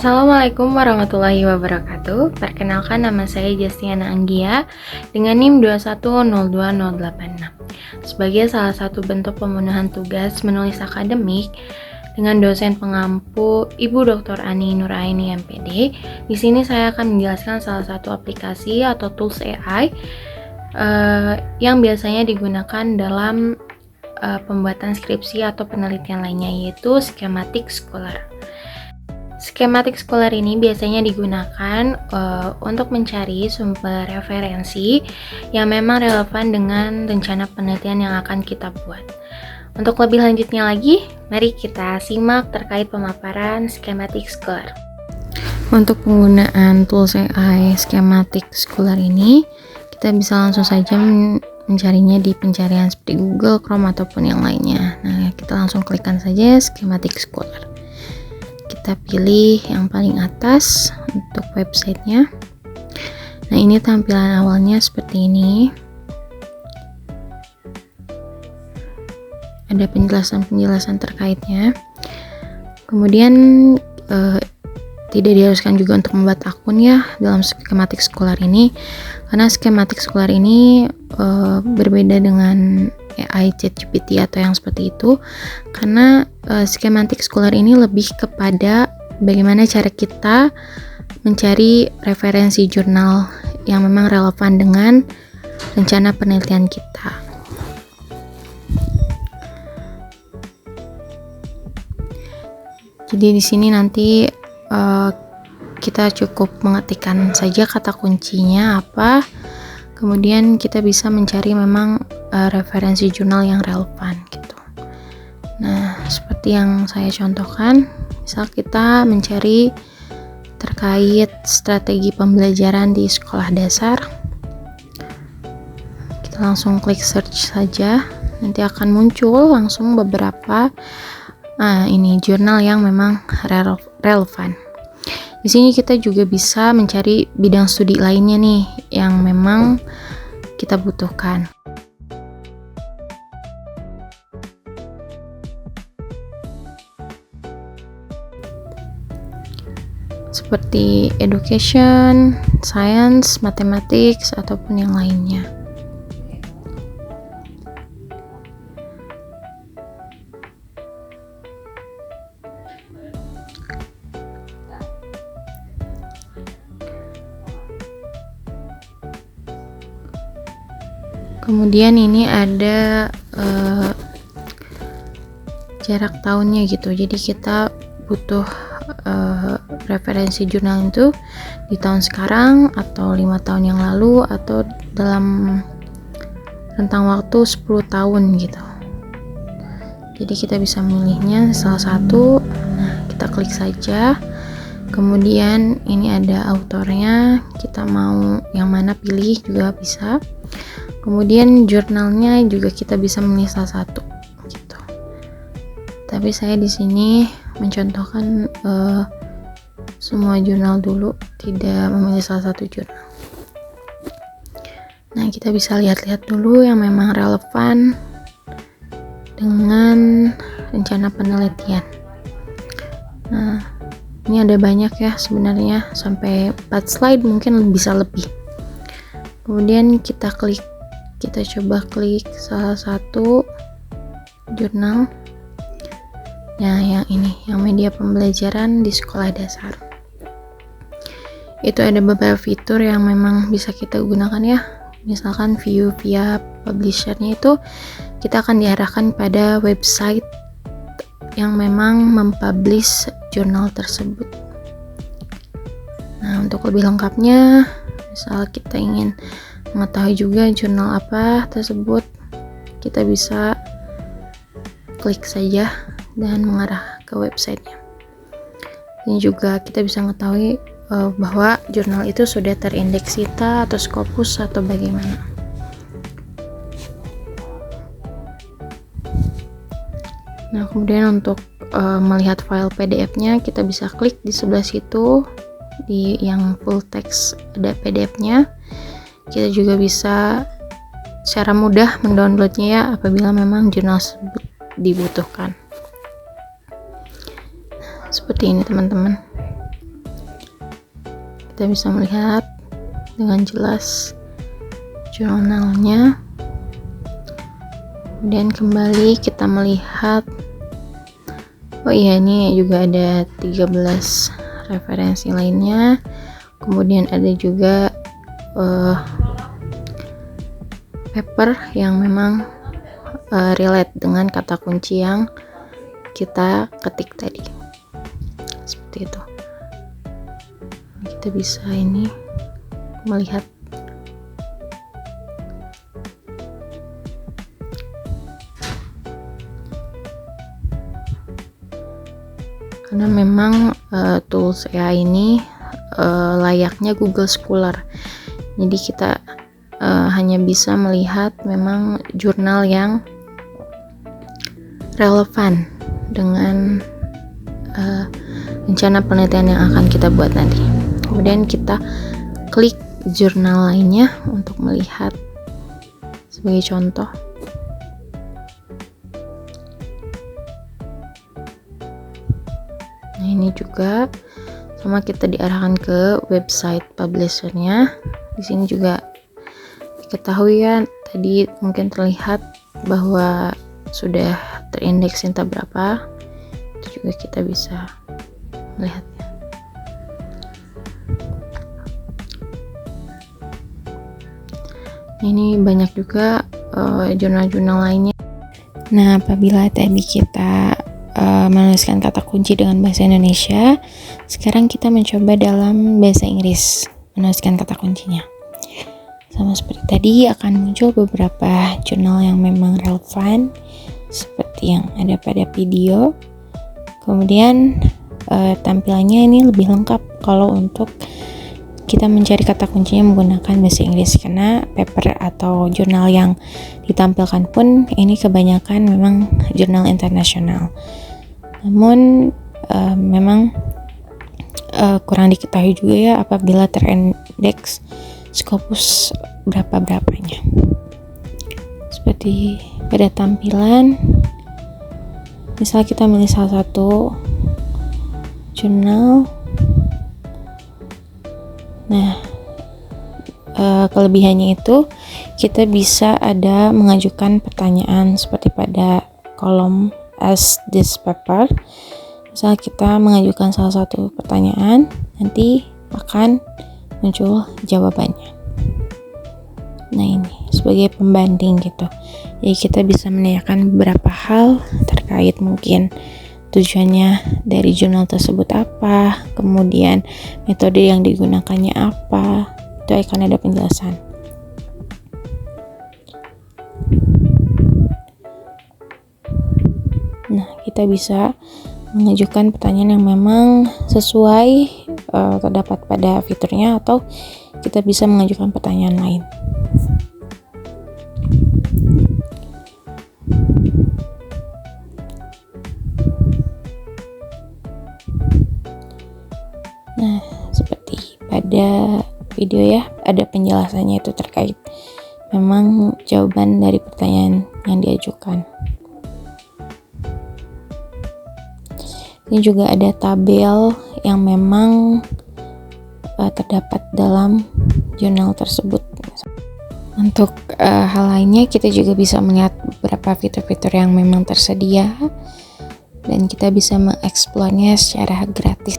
Assalamualaikum warahmatullahi wabarakatuh. Perkenalkan, nama saya Justiana Anggia dengan NIM 2102086. Sebagai salah satu bentuk pemenuhan tugas menulis akademik dengan dosen pengampu Ibu Dr. Ani Nuraini MPD, di sini saya akan menjelaskan salah satu aplikasi atau tools AI yang biasanya digunakan dalam pembuatan skripsi atau penelitian lainnya, yaitu Schematic Scholar. Schematic Scholar ini biasanya digunakan untuk mencari sumber referensi yang memang relevan dengan rencana penelitian yang akan kita buat. Untuk lebih lanjutnya lagi, mari kita simak terkait pemaparan Schematic Scholar. Untuk penggunaan tools AI Schematic Scholar ini, kita bisa langsung saja mencarinya di pencarian seperti Google, Chrome, ataupun yang lainnya. Nah, kita langsung klikkan saja Schematic Scholar. Kita pilih yang paling atas untuk websitenya. Nah, ini tampilan awalnya seperti ini. Ada penjelasan-penjelasan terkaitnya. Kemudian tidak diharuskan juga untuk membuat akun ya dalam Schematic Scholar ini, karena Schematic Scholar ini berbeda dengan AI ChatGPT atau yang seperti itu, karena Schematic Scholar ini lebih kepada bagaimana cara kita mencari referensi jurnal yang memang relevan dengan rencana penelitian kita. Jadi di sini nanti kita cukup mengetikkan saja kata kuncinya apa, kemudian kita bisa mencari memang referensi jurnal yang relevan gitu. Nah, seperti yang saya contohkan, misal kita mencari terkait strategi pembelajaran di sekolah dasar, kita langsung klik search saja, nanti akan muncul langsung beberapa ini jurnal yang memang relevan. Di sini kita juga bisa mencari bidang studi lainnya nih yang memang kita butuhkan. Seperti education, science, mathematics, ataupun yang lainnya. Kemudian ini ada jarak tahunnya gitu, jadi kita butuh referensi jurnal itu di tahun sekarang atau 5 tahun yang lalu atau dalam rentang waktu 10 tahun gitu. Jadi kita bisa memilihnya salah satu. Nah, kita klik saja. Kemudian ini ada autornya, kita mau yang mana pilih juga bisa. Kemudian jurnalnya juga kita bisa memilih salah satu gitu. Tapi saya di sini mencontohkan semua jurnal dulu, tidak memilih salah satu jurnal. Nah, kita bisa lihat-lihat dulu yang memang relevan dengan rencana penelitian. Nah, ini ada banyak ya sebenarnya, sampai 4 slide mungkin bisa lebih. Kemudian kita coba klik salah satu jurnal. Nah, yang ini, yang media pembelajaran di sekolah dasar. Itu ada beberapa fitur yang memang bisa kita gunakan ya. Misalkan view via publishernya itu kita akan diarahkan pada website yang memang mempublish jurnal tersebut. Nah, untuk lebih lengkapnya, misal kita ingin mengetahui juga jurnal apa tersebut, kita bisa klik saja dan mengarah ke websitenya. Ini juga kita bisa mengetahui bahwa jurnal itu sudah terindeks CITA atau Scopus atau bagaimana. Nah, kemudian untuk melihat file PDF-nya, kita bisa klik di sebelah situ, di yang full text ada PDF-nya. Kita juga bisa secara mudah mendownloadnya ya apabila memang jurnal tersebut dibutuhkan. Seperti ini teman-teman. kita bisa melihat dengan jelas jurnalnya. Kemudian kembali kita melihat, oh iya, ini juga ada 13 referensi lainnya. Kemudian ada juga paper yang memang relate dengan kata kunci yang kita ketik tadi, seperti itu. Kita bisa ini melihat karena memang tools AI ini layaknya Google Scholar, jadi kita hanya bisa melihat memang jurnal yang relevan dengan rencana penelitian yang akan kita buat nanti. Kemudian kita klik jurnal lainnya untuk melihat sebagai contoh. Nah, ini juga sama, kita diarahkan ke website publishernya. Di sini juga diketahui ya, tadi mungkin terlihat bahwa sudah terindeks entah berapa, itu juga kita bisa melihatnya. Ini banyak juga jurnal-jurnal lainnya. Nah, apabila tadi kita menuliskan kata kunci dengan bahasa Indonesia, sekarang kita mencoba dalam bahasa Inggris menuliskan kata kuncinya. Sama seperti tadi, akan muncul beberapa jurnal yang memang relevan seperti yang ada pada video. Kemudian tampilannya ini lebih lengkap kalau untuk kita mencari kata kuncinya menggunakan bahasa Inggris, karena paper atau jurnal yang ditampilkan pun ini kebanyakan memang jurnal internasional. Namun memang kurang diketahui juga ya apabila terindeks Scopus berapa-berapanya. Seperti pada tampilan, misal kita milih salah satu jurnal. Nah, kelebihannya itu kita bisa ada mengajukan pertanyaan seperti pada kolom Ask This Paper. Misal kita mengajukan salah satu pertanyaan, nanti akan muncul jawabannya. Nah, ini sebagai pembanding gitu. Jadi kita bisa menanyakan beberapa hal terkait mungkin tujuannya dari jurnal tersebut apa, kemudian metode yang digunakannya apa, itu akan ada penjelasan. Nah, kita bisa mengajukan pertanyaan yang memang sesuai terdapat pada fiturnya, atau kita bisa mengajukan pertanyaan lain. Nah, seperti pada video ya, ada penjelasannya itu terkait memang jawaban dari pertanyaan yang diajukan. Ini juga ada tabel yang memang terdapat dalam jurnal tersebut. Untuk hal lainnya, kita juga bisa melihat beberapa fitur-fitur yang memang tersedia dan kita bisa mengeksplornya secara gratis.